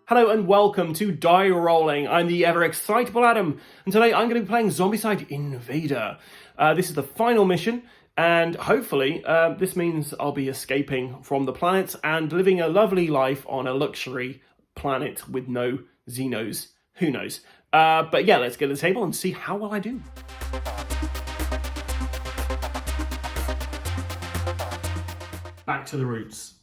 Hello and welcome to Die Rollin. I'm the ever excitable Adam, and today I'm going to be playing Zombicide Invader. This is the final mission, and hopefully this means I'll be escaping from the planet and living a lovely life on a luxury planet with no Xenos. Who knows? But yeah, let's get to the table and see how well I do. Back to the roots.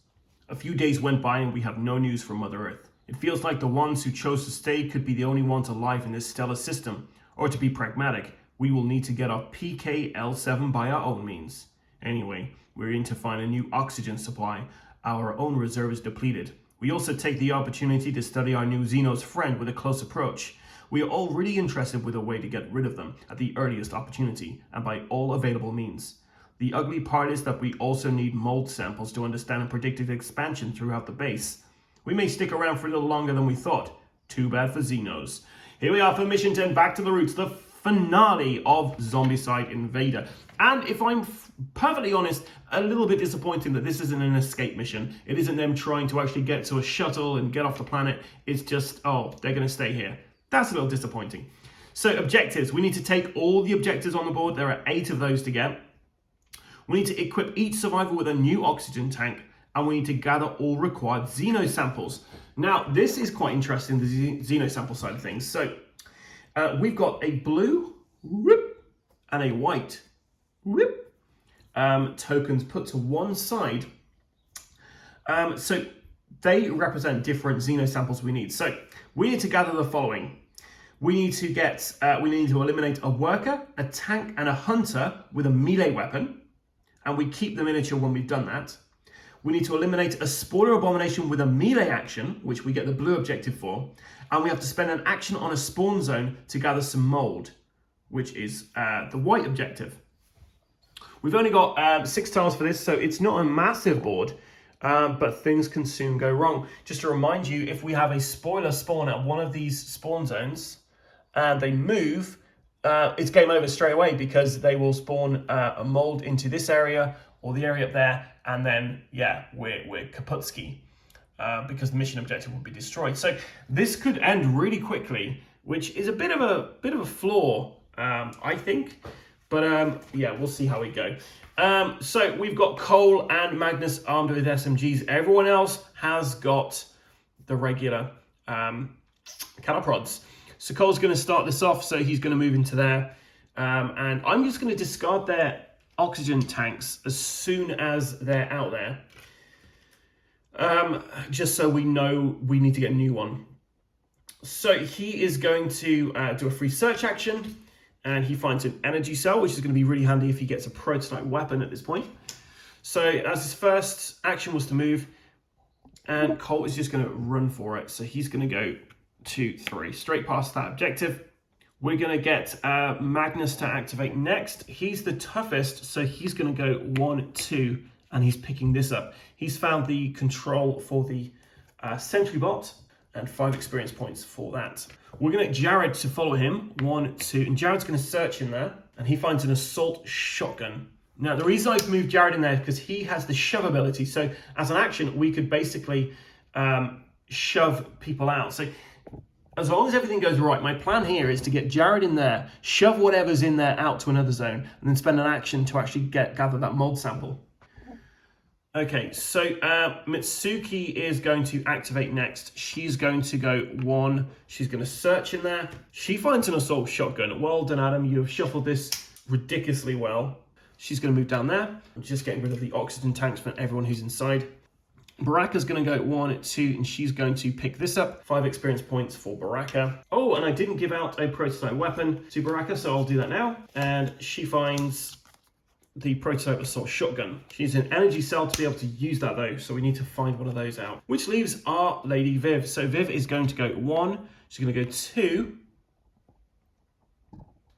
A few days went by and we have no news from Mother Earth. It feels like the ones who chose to stay could be the only ones alive in this stellar system. Or to be pragmatic, we will need to get our PKL7 by our own means. Anyway, we're in to find a new oxygen supply. Our own reserve is depleted. We also take the opportunity to study our new Xenos friend with a close approach. We are all really interested with a way to get rid of them at the earliest opportunity and by all available means. The ugly part is that we also need mold samples to understand and predict its expansion throughout the base. We may stick around for a little longer than we thought. Too bad for Xenos. Here we are for Mission 10, Back to the Roots, the finale of Zombicide Invader. And if I'm perfectly honest, a little bit disappointing that this isn't an escape mission. It isn't them trying to actually get to a shuttle and get off the planet. It's just, oh, they're going to stay here. That's a little disappointing. So objectives. We need to take all the objectives on the board. There are 8 of those to get. We need to equip each survivor with a new oxygen tank, and we need to gather all required Xeno samples. Now, this is quite interesting, the Xeno sample side of things. So, we've got a blue and a white tokens put to one side. So, they represent different Xeno samples we need. So, we need to gather the following. We need to eliminate a worker, a tank, and a hunter with a melee weapon. And we keep the miniature when we've done that. We need to eliminate a spoiler abomination with a melee action, which we get the blue objective for. And we have to spend an action on a spawn zone to gather some mold, which is the white objective. We've only got 6 tiles for this, so it's not a massive board, but things can soon go wrong. Just to remind you, if we have a spoiler spawn at one of these spawn zones and they move, it's game over straight away because they will spawn a mold into this area or the area up there, and then yeah, we're kaputski because the mission objective will be destroyed. So this could end really quickly, which is a bit of a flaw, I think. But yeah, we'll see how we go. So we've got Cole and Magnus armed with SMGs. Everyone else has got the regular caliprods. So Cole's going to start this off, so he's going to move into there. And I'm just going to discard their oxygen tanks as soon as they're out there. Just so we know we need to get a new one. So he is going to do a free search action, and he finds an energy cell, which is going to be really handy if he gets a prototype weapon at this point. So as his first action was to move, and Cole is just going to run for it. So he's going to go 2, 3, straight past that objective. We're going to get Magnus to activate next. He's the toughest, so he's going to go 1, 2, and he's picking this up. He's found the control for the sentry bot and 5 experience points for that. We're going to get Jared to follow him, 1, 2, and Jared's going to search in there, and he finds an assault shotgun. Now, the reason I've moved Jared in there is because he has the shove ability, so as an action, we could basically shove people out. So as long as everything goes right, my plan here is to get Jared in there, shove whatever's in there out to another zone, and then spend an action to actually gather that mold sample. Okay, so Mitsuki is going to activate next. She's going to go 1. She's going to search in there. She finds an assault shotgun. Well done, Adam. You have shuffled this ridiculously well. She's going to move down there. I'm just getting rid of the oxygen tanks for everyone who's inside. Baraka's going to go 1, 2, and she's going to pick this up. 5 experience points for Baraka. Oh, and I didn't give out a prototype weapon to Baraka, so I'll do that now. And she finds the prototype assault shotgun. She needs an energy cell to be able to use that though, so we need to find one of those out. Which leaves our lady Viv. So Viv is going to go 1, she's going to go 2,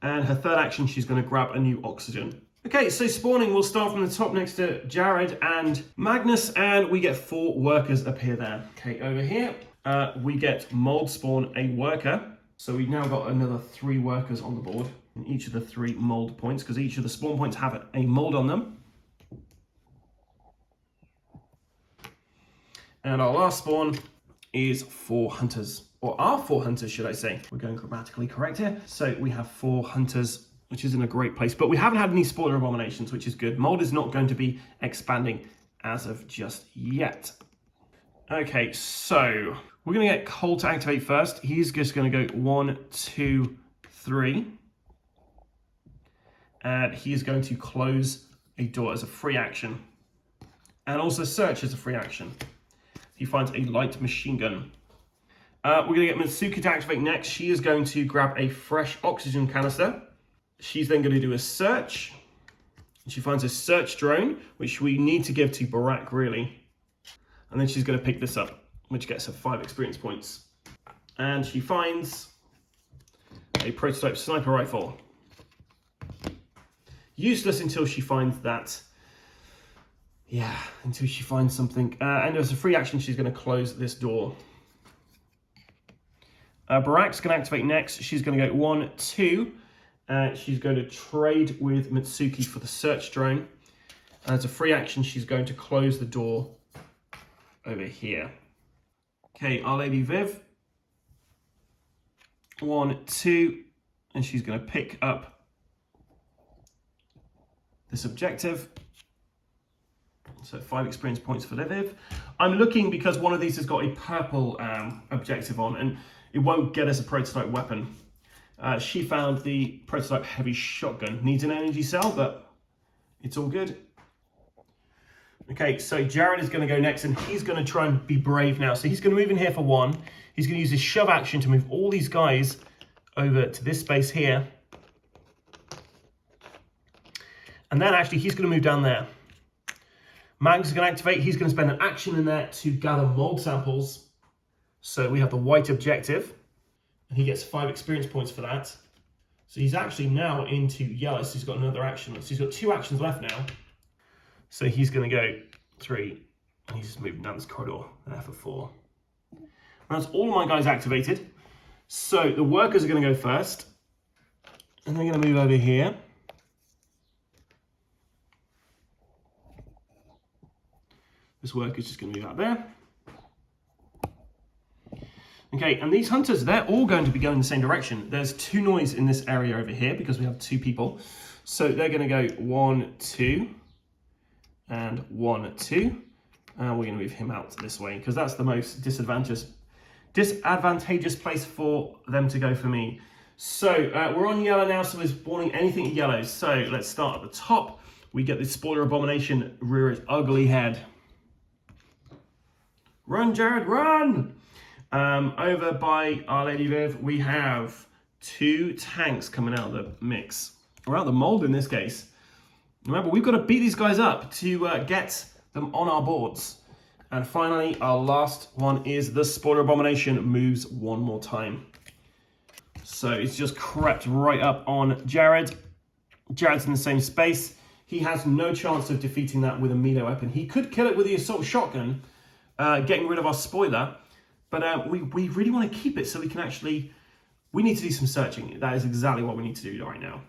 and her third action, she's going to grab a new oxygen. Okay, so spawning, we'll start from the top next to Jared and Magnus, and we get 4 workers appear there. Okay, over here, we get mold spawn a worker. So we've now got another 3 workers on the board in each of the 3 mold points, because each of the spawn points have a mold on them. And our last spawn is 4 hunters, or are 4 hunters, should I say. We're going grammatically correct here. So we have 4 hunters, which is in a great place, but we haven't had any spoiler abominations, which is good. Mold is not going to be expanding as of just yet. Okay, so we're going to get Cole to activate first. He's just going to go 1, 2, 3. And he's going to close a door as a free action. And also search as a free action. He finds a light machine gun. We're going to get Mitsuki to activate next. She is going to grab a fresh oxygen canister. She's then going to do a search. She finds a search drone, which we need to give to Barack, really. And then she's going to pick this up, which gets her 5 experience points. And she finds a prototype sniper rifle. Useless until she finds that. Yeah, until she finds something. And as a free action, she's going to close this door. Barack's going to activate next. She's going to go 1, 2. She's going to trade with Mitsuki for the search drone. And as a free action, she's going to close the door over here. Okay, Our Lady Viv. 1, 2. And she's going to pick up this objective. So 5 experience points for Viv. I'm looking because one of these has got a purple objective on, and it won't get us a prototype weapon. She found the prototype heavy shotgun. Needs an energy cell, but it's all good. Okay, so Jared is going to go next, and he's going to try and be brave now. So he's going to move in here for 1. He's going to use his shove action to move all these guys over to this space here. And then actually he's going to move down there. Magnus is going to activate. He's going to spend an action in there to gather mold samples. So we have the white objective. And he gets 5 experience points for that. So he's actually now into yellow. So he's got another action. So he's got 2 actions left now. So he's going to go 3. And he's just moving down this corridor there for 4. And that's all my guys activated. So the workers are going to go first. And they're going to move over here. This worker's just going to move out there. Okay, and these hunters, they're all going to be going the same direction. There's 2 noise in this area over here because we have 2 people. So they're going to go 1, 2, and 1, 2. And we're going to move him out this way because that's the most disadvantageous place for them to go for me. So we're on yellow now, so we're spawning anything yellow. So let's start at the top. We get this spoiler abomination rear its ugly head. Run, Jared, run! Over by Our Lady Viv, we have 2 tanks coming out of the mix. Or out the mold in this case. Remember, we've got to beat these guys up to get them on our boards. And finally, our last one is the spoiler abomination moves 1 more time. So it's just crept right up on Jared. Jared's in the same space. He has no chance of defeating that with a melee weapon. He could kill it with the assault shotgun, getting rid of our spoiler. But we really want to keep it so we can actually... We need to do some searching. That is exactly what we need to do right now.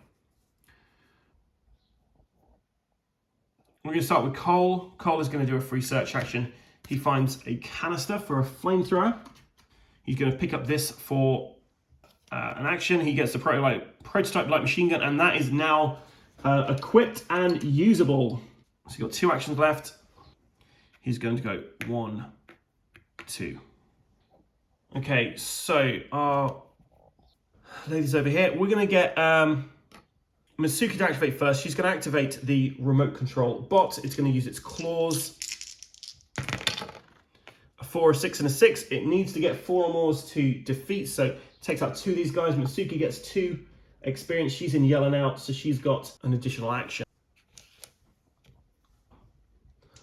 We're going to start with Cole. Cole is going to do a free search action. He finds a canister for a flamethrower. He's going to pick up this for an action. He gets the prototype light machine gun, and that is now equipped and usable. So you've got 2 actions left. He's going to go 1, 2. Okay, so our ladies over here, we're going to get Mitsuki to activate first. She's going to activate the remote control bot. It's going to use its claws. A 4, a 6, and a 6. It needs to get 4 or more to defeat, so it takes out 2 of these guys. Mitsuki gets 2 experience. She's in yellow now, so she's got an additional action.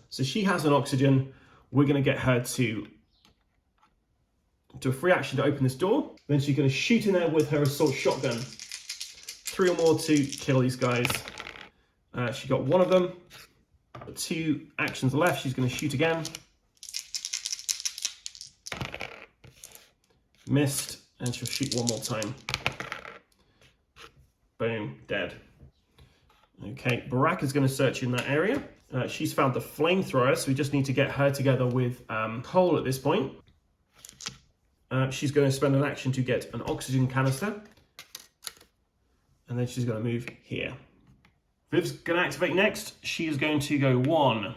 So she has an oxygen. We're going to get her to do a free action to open this door. Then she's going to shoot in there with her assault shotgun. 3 or more to kill these guys. She got 1 of them. 2 actions left. She's going to shoot again. Missed. And she'll shoot 1 more time. Boom. Dead. Okay. Barack is going to search in that area. She's found the flamethrower, so we just need to get her together with Cole at this point. She's going to spend an action to get an oxygen canister. And then she's going to move here. Viv's going to activate next. She is going to go 1,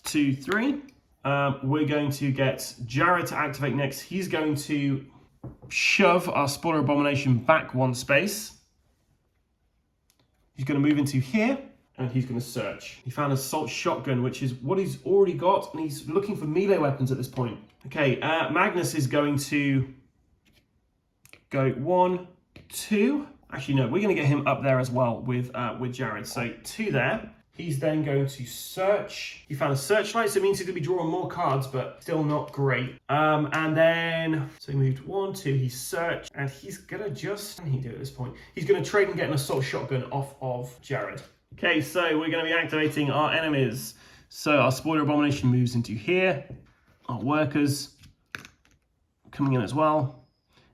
2, 3. We're going to get Jared to activate next. He's going to shove our spoiler abomination back 1 space. He's going to move into here. And he's going to search. He found an assault shotgun, which is what he's already got, and he's looking for melee weapons at this point. Okay, Magnus is going to go 1, 2. Actually, no, we're going to get him up there as well with Jared. So 2 there. He's then going to search. He found a searchlight, so it means he's going to be drawing more cards, but still not great. And then, so he moved 1, 2, he searched, and he's going to just, what can he do at this point? He's going to trade and get an assault shotgun off of Jared. Okay, so we're going to be activating our enemies. So our spoiler abomination moves into here. Our workers coming in as well.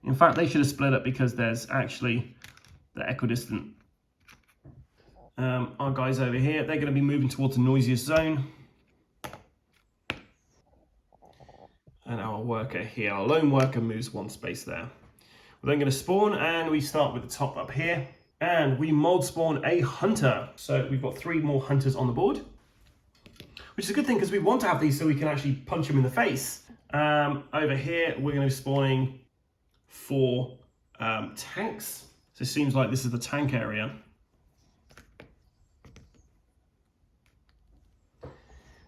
In fact, they should have split up because there's actually the equidistant. Our guys over here, they're going to be moving towards the noisiest zone. And our worker here, our lone worker moves 1 space there. We're then going to spawn, and we start with the top up here. And we mold spawn a hunter. So we've got 3 more hunters on the board, which is a good thing because we want to have these so we can actually punch them in the face. Over here, we're going to be spawning 4 tanks. So it seems like this is the tank area.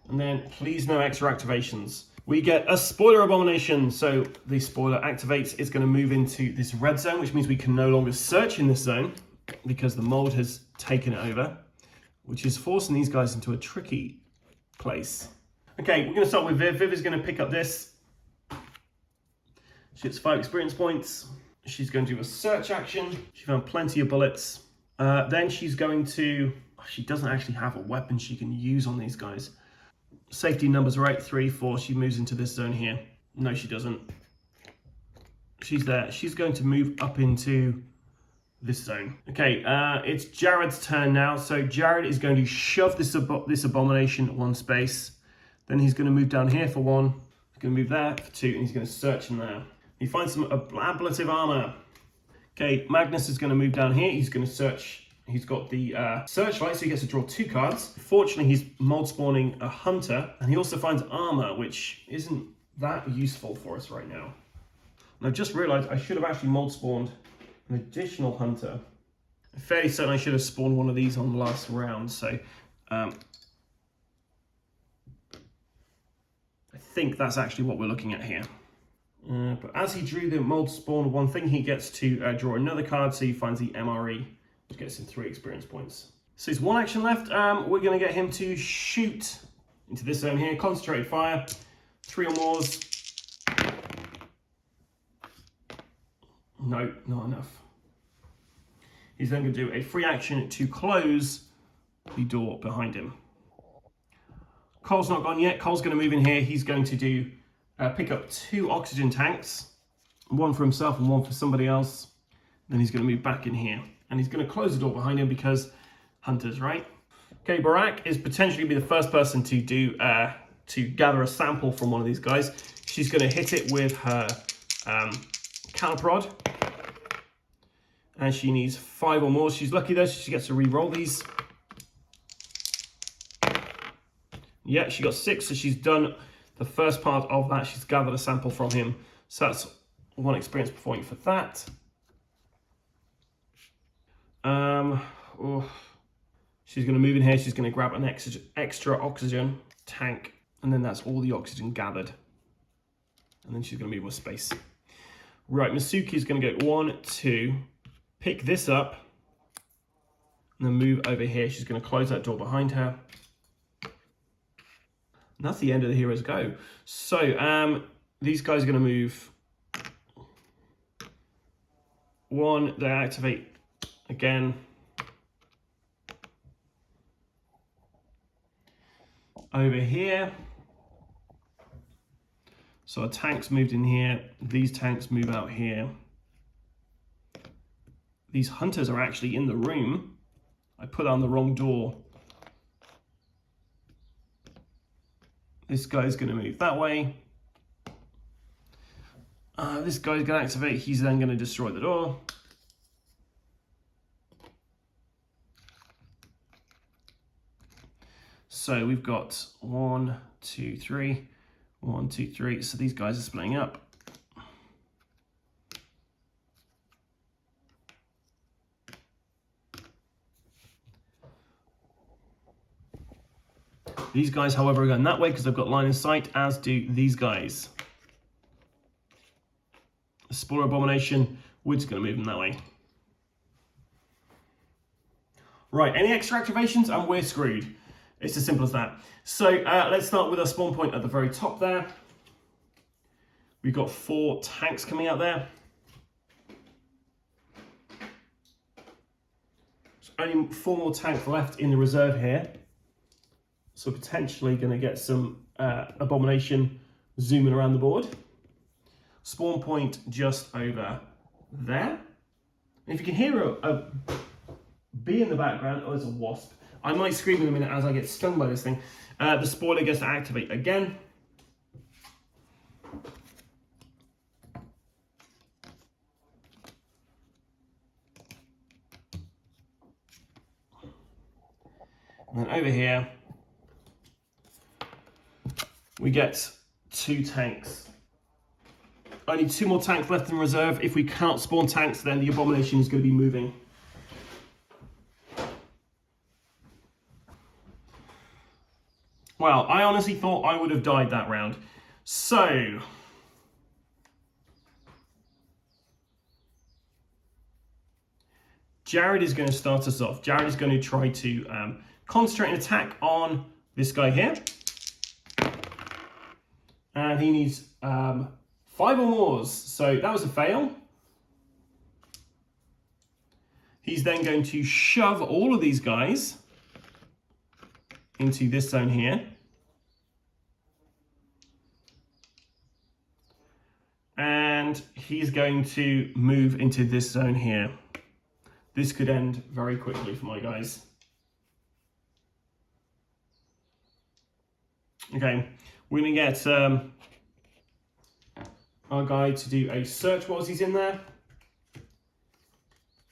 And then please no extra activations. We get a spoiler abomination. So the spoiler activates. It's going to move into this red zone, which means we can no longer search in this zone, because the mold has taken it over, which is forcing these guys into a tricky place. Okay, we're going to start with Viv. Viv is going to pick up this. She gets 5 experience points. She's going to do a search action. She found plenty of bullets. Then she's going to... she doesn't actually have a weapon she can use on these guys. Safety numbers are 8, 3, 4. She moves into this zone here. No, she doesn't. She's there. She's going to move up into this zone. Okay, it's Jared's turn now. So Jared is going to shove this abomination 1 space. Then he's going to move down here for 1. He's going to move there for 2, and he's going to search in there. He finds some ablative armor. Okay, Magnus is going to move down here. He's going to search. He's got the searchlight, so he gets to draw 2 cards. Fortunately, he's mold spawning a hunter, and he also finds armor, which isn't that useful for us right now. And I've just realized I should have actually mold spawned an additional hunter. I'm fairly certain I should have spawned one of these on the last round, so I think that's actually what we're looking at here. But as he drew the mold spawn 1 thing, he gets to draw another card, so he finds the MRE, which gets him 3 experience points. So there's 1 action left. We're going to get him to shoot into this zone here. Concentrated fire, 3 or more. No, not enough. He's then going to do a free action to close the door behind him. Cole's not gone yet. Cole's going to move in here. He's going to do pick up 2 oxygen tanks, 1 for himself and 1 for somebody else. Then he's going to move back in here, and he's going to close the door behind him because hunters, right? Okay, Barak is potentially be the first person to do to gather a sample from one of these guys. She's going to hit it with her counterprod, and she needs 5 or more. She's lucky though, so she gets to re-roll these. Yeah, she got 6, so she's done the first part of that. She's gathered a sample from him, so that's 1 experience point for that. She's going to move in here. She's going to grab an extra oxygen tank, and then that's all the oxygen gathered. And then she's going to move with space. Right, Masuki's going to go 1, 2, pick this up, and then move over here. She's going to close that door behind her. And that's the end of the hero's go. So these guys are going to move 1, they activate again. Over here. So our tanks moved in here. These tanks move out here. These hunters are actually in the room. I put on the wrong door. This guy's going to move that way. This guy's going to activate. He's then going to destroy the door. So we've got 1, 2, 3. 1, 2, 3. So these guys are splitting up. These guys, however, are going that way because they've got line of sight, as do these guys. The Spore Abomination, we're just going to move them that way. Right, any extra activations and we're screwed. It's as simple as that. So let's start with our spawn point at the very top there. We've got 4 tanks coming out there. There's only 4 more tanks left in the reserve here. So potentially going to get some Abomination zooming around the board. Spawn point just over there. And if you can hear a bee in the background, oh, it's a wasp. I might scream in a minute as I get stung by this thing. The spoiler gets to activate again. And then over here, we get 2 tanks. Only 2 more tanks left in reserve. If we can't spawn tanks, then the Abomination is going to be moving. Well, I honestly thought I would have died that round. So, Jared is going to start us off. Jared is going to try to concentrate an attack on this guy here. And he needs 5 or more. So that was a fail. He's then going to shove all of these guys into this zone here. And he's going to move into this zone here. This could end very quickly for my guys. Okay, we're going to get our guy to do a search whilst he's in there.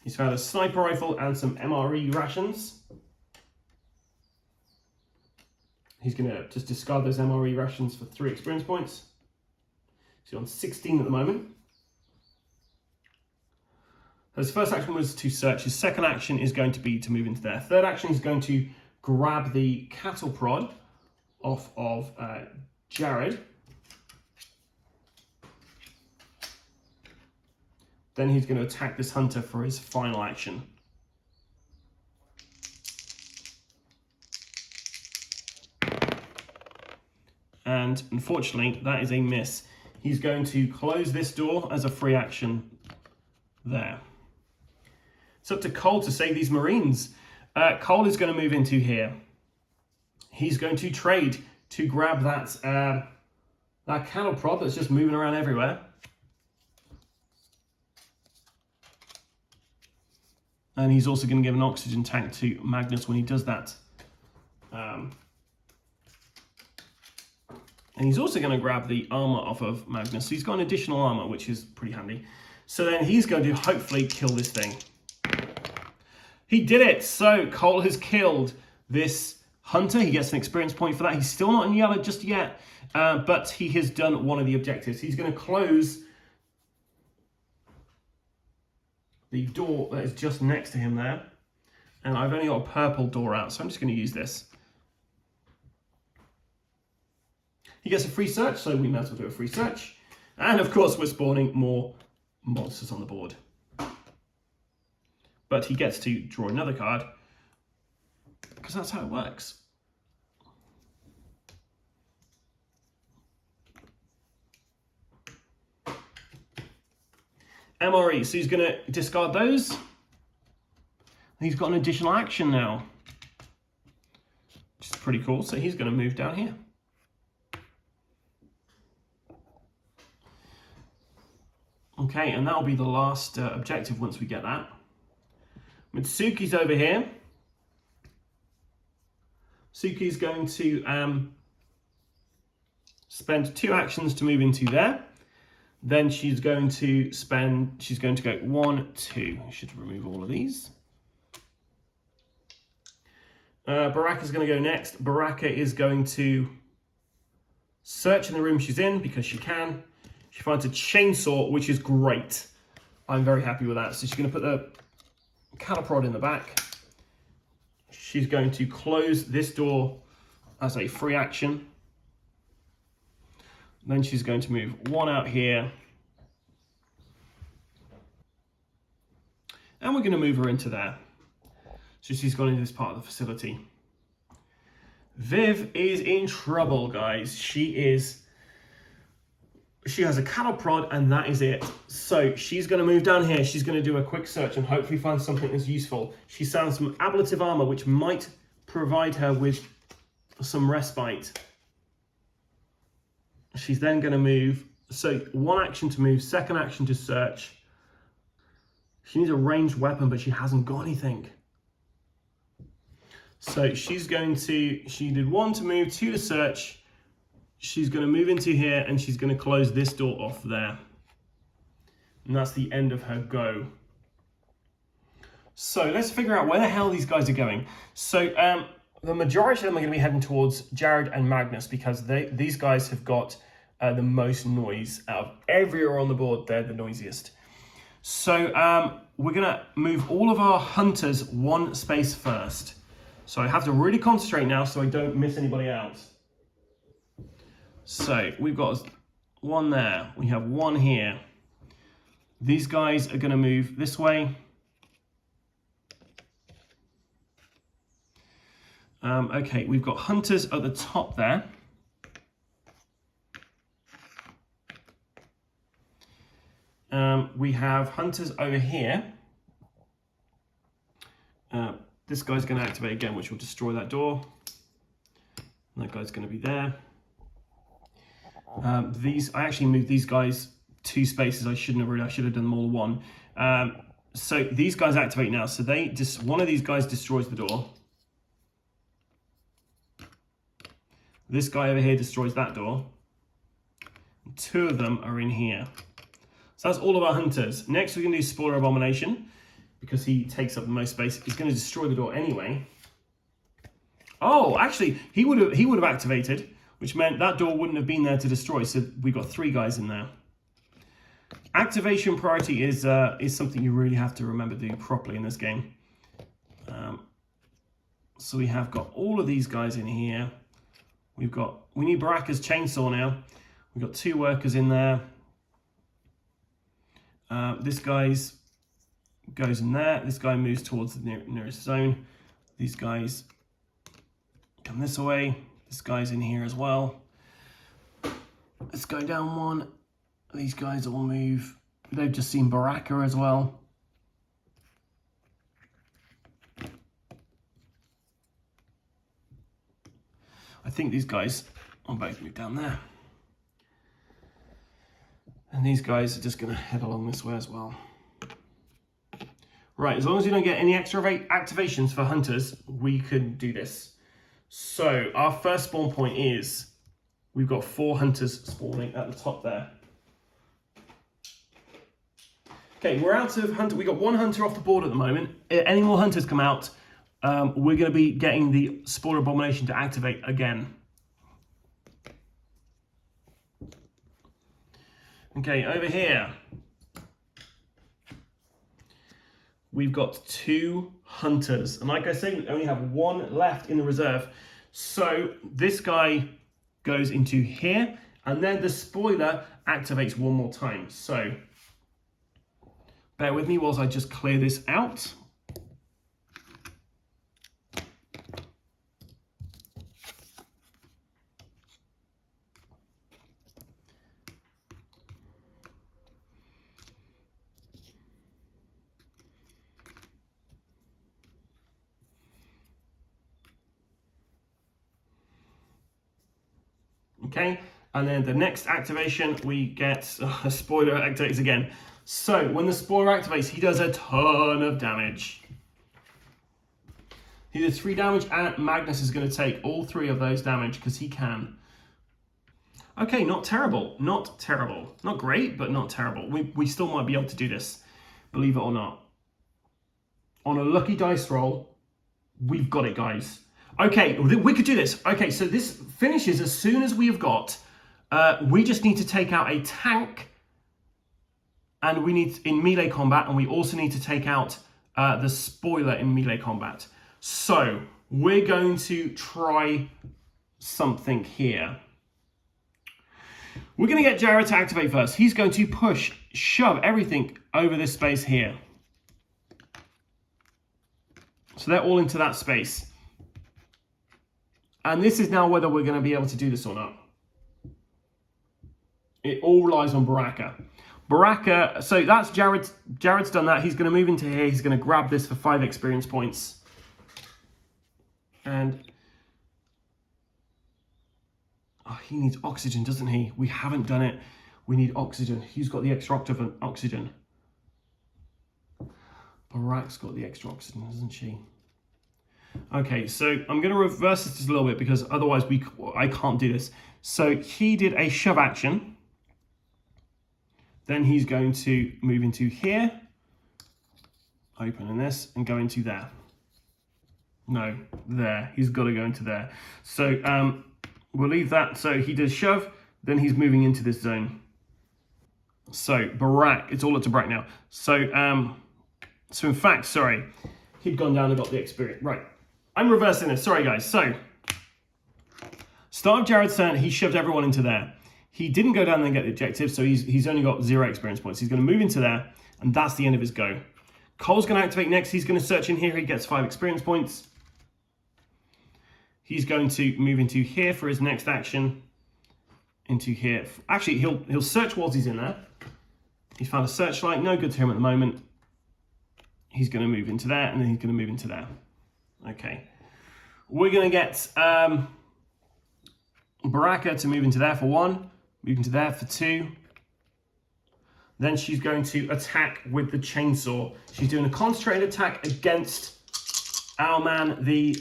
He's found a sniper rifle and some MRE rations. He's going to just discard those MRE rations for 3 experience points. He's on 16 at the moment. His first action was to search. His second action is going to be to move into there. Third action is going to grab the cattle prod off of Jared. Then he's going to attack this hunter for his final action. And unfortunately, that is a miss. He's going to close this door as a free action there. It's up to Cole to save these Marines. Cole is going to move into here. He's going to trade to grab that cattle prod that's just moving around everywhere. And he's also going to give an oxygen tank to Magnus when he does that. And he's also going to grab the armor off of Magnus. So he's got an additional armor, which is pretty handy. So then he's going to hopefully kill this thing. He did it! So Cole has killed this hunter. He gets an experience point for that. He's still not in yellow just yet, but he has done one of the objectives. He's going to close the door that is just next to him there. And I've only got a purple door out, so I'm just going to use this. He gets a free search, so we might as well do a free search. And of course, we're spawning more monsters on the board. But he gets to draw another card, because that's how it works. MRE, so he's going to discard those. He's got an additional action now, which is pretty cool. So he's going to move down here. Okay, and that'll be the last objective once we get that. Mitsuki's over here. Suki's going to spend 2 actions to move into there. Then she's going to go 1, 2. I should remove all of these. Baraka's going to go next. Baraka is going to search in the room she's in because she can. She finds a chainsaw, which is great. I'm very happy with that. So she's going to put the caliprod in the back. She's going to close this door as a free action. Then she's going to move 1 out here. And we're going to move her into there. So she's gone into this part of the facility. Viv is in trouble, guys. She has a cattle prod and that is it. So she's going to move down here. She's going to do a quick search and hopefully find something that's useful. She found some ablative armor, which might provide her with some respite. She's then going to move. So 1 action to move, 2nd action to search. She needs a ranged weapon, but she hasn't got anything. So she did 1 to move, 2 to search. She's going to move into here and she's going to close this door off there. And that's the end of her go. So let's figure out where the hell these guys are going. So the majority of them are going to be heading towards Jared and Magnus because these guys have got the most noise. Out of everywhere on the board, they're the noisiest. So we're going to move all of our hunters 1 space first. So I have to really concentrate now so I don't miss anybody out. So we've got 1 there. We have 1 here. These guys are going to move this way. Okay, we've got hunters at the top there. We have hunters over here. This guy's going to activate again, which will destroy that door. And that guy's going to be there. I actually moved these guys 2 spaces. I shouldn't have really. I should have done them all in 1. So these guys activate now. So one of these guys destroys the door. This guy over here destroys that door. 2 of them are in here. So that's all of our hunters. Next, we're going to do Spoiler Abomination because he takes up the most space. He's going to destroy the door anyway. Oh, actually, he would have activated, which meant that door wouldn't have been there to destroy. So we've got 3 guys in there. Activation priority is something you really have to remember to do properly in this game. So we have got all of these guys in here. We need Baraka's chainsaw now. We've got 2 workers in there. This guy goes in there. This guy moves towards the nearest zone. These guys come this way. This guy's in here as well. Let's go down 1. These guys all move. They've just seen Baraka as well. I think these guys will both move down there. And these guys are just going to head along this way as well. Right, as long as you don't get any extra activations for hunters, we can do this. So our first spawn point is, we've got 4 hunters spawning at the top there. Okay, we're out of hunter. We got 1 hunter off the board at the moment. Any more hunters come out, we're going to be getting the Spoiler Abomination to activate again. Okay, over here, we've got 2 hunters. And like I say, we only have 1 left in the reserve. So this guy goes into here, and then the spoiler activates 1 more time. So bear with me whilst I just clear this out. Okay, and then the next activation, we get a spoiler activates again. So when the spoiler activates, he does a ton of damage. He did 3 damage, and Magnus is going to take all 3 of those damage because he can. Okay, not terrible. Not terrible. Not great, but not terrible. We still might be able to do this, believe it or not. On a lucky dice roll, we've got it, guys. Okay, we could do this. Okay, so this finishes as soon as we have got... we just need to take out a tank, and we need in melee combat, and we also need to take out the spoiler in melee combat. So we're going to try something here. We're going to get Jared to activate first. He's going to shove everything over this space here. So they're all into that space. And this is now whether we're going to be able to do this or not. It all relies on Baraka. Baraka, so that's Jared's done that. He's going to move into here. He's going to grab this for 5 experience points. And oh, he needs oxygen, doesn't he? We haven't done it. We need oxygen. He's got the extra oxygen. Barak's got the extra oxygen, hasn't she? Okay, so I'm going to reverse this just a little bit because otherwise I can't do this. So he did a shove action. Then he's going to move into here, opening this, and go into there. No, there. He's got to go into there. So we'll leave that. So he does shove, then he's moving into this zone. So Barak, it's all up to Barak now. So in fact, sorry, he'd gone down and got the experience. Right, I'm reversing this. Sorry, guys. So start of Jared's turn, he shoved everyone into there. He didn't go down there and get the objective, so he's only got 0 experience points. He's going to move into there, and that's the end of his go. Cole's going to activate next. He's going to search in here. He gets 5 experience points. He's going to move into here for his next action. Into here. Actually, he'll search whilst he's in there. He's found a searchlight. No good to him at the moment. He's going to move into there, and then he's going to move into there. Okay. We're going to get Baraka to move into there for 1. Move into there for 2. Then she's going to attack with the chainsaw. She's doing a concentrated attack against our man, the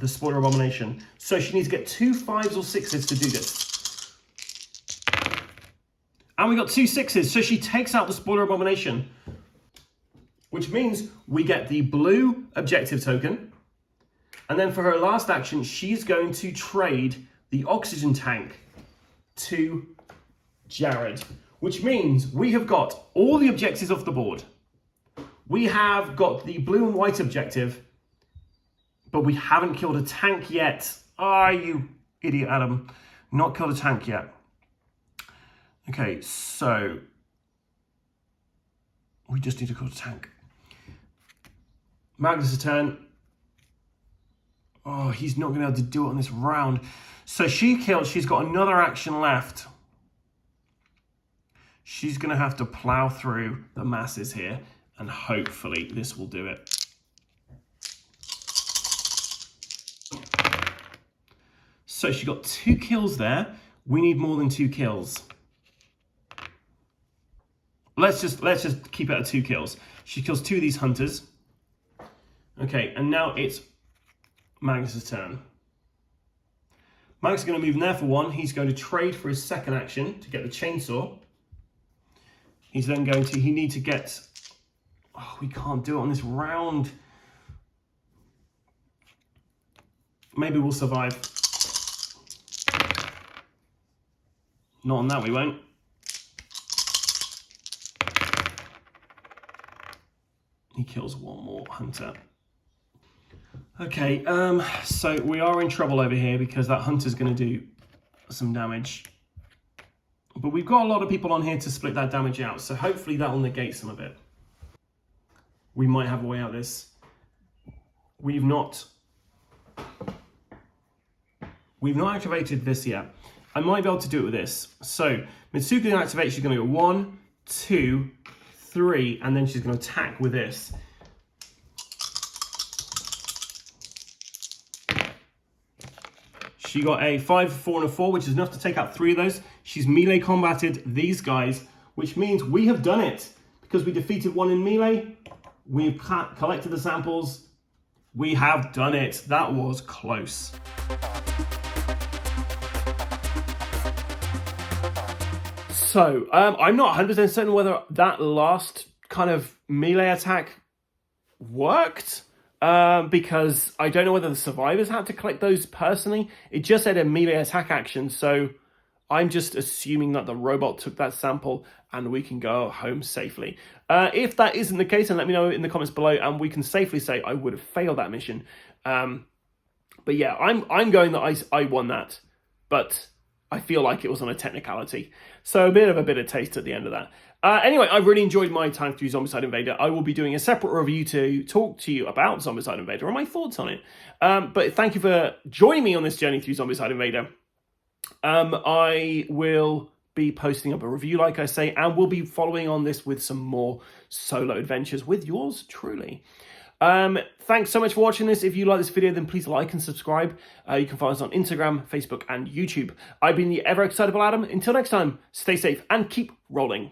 spoiler abomination. So she needs to get 2 5s or 6s to do this. And we got 2 6s, so she takes out the spoiler abomination. Which means we get the blue objective token. And then for her last action, she's going to trade the oxygen tank to Jared. Which means we have got all the objectives off the board. We have got the blue and white objective, but we haven't killed a tank yet. Ah, you idiot, Adam. Not killed a tank yet. Okay, so we just need to kill a tank. Magnus' turn. Oh, he's not going to be able to do it on this round. So she killed. She's got another action left. She's going to have to plow through the masses here, and hopefully this will do it. So she got 2 kills there. We need more than 2 kills. Let's just keep it at 2 kills. She kills 2 of these hunters. Okay, and now it's Magnus' turn. Magnus is going to move in there for 1. He's going to trade for his second action to get the chainsaw. He's then going to, he needs to get, oh, we can't do it on this round. Maybe we'll survive. Not on that, we won't. He kills 1 more hunter. Okay, so we are in trouble over here because that hunter's going to do some damage. But we've got a lot of people on here to split that damage out, so hopefully that will negate some of it. We might have a way out of this. We've not activated this yet. I might be able to do it with this. So Mitsuki activates, she's going to go 1, 2, 3, and then she's going to attack with this. She got a 5, 4, and a 4, which is enough to take out 3 of those. She's melee combated these guys, which means we have done it. Because we defeated 1 in melee, we've collected the samples, we have done it. That was close. So, I'm not 100% certain whether that last kind of melee attack worked, because I don't know whether the survivors had to collect those personally. It just said a melee attack action, so I'm just assuming that the robot took that sample and we can go home safely. If that isn't the case, then let me know in the comments below, and we can safely say I would have failed that mission. But yeah, I'm going that I won that, but I feel like it was on a technicality. So a bit of a bitter taste at the end of that. Anyway, I've really enjoyed my time through Zombicide Invader. I will be doing a separate review to talk to you about Zombicide Invader and my thoughts on it. But thank you for joining me on this journey through Zombicide Invader. I will be posting up a review, like I say, and we'll be following on this with some more solo adventures with yours truly. Thanks so much for watching this. If you like this video, then please like and subscribe. You can follow us on Instagram, Facebook, and YouTube. I've been the ever excitable Adam. Until next time, stay safe and keep rolling.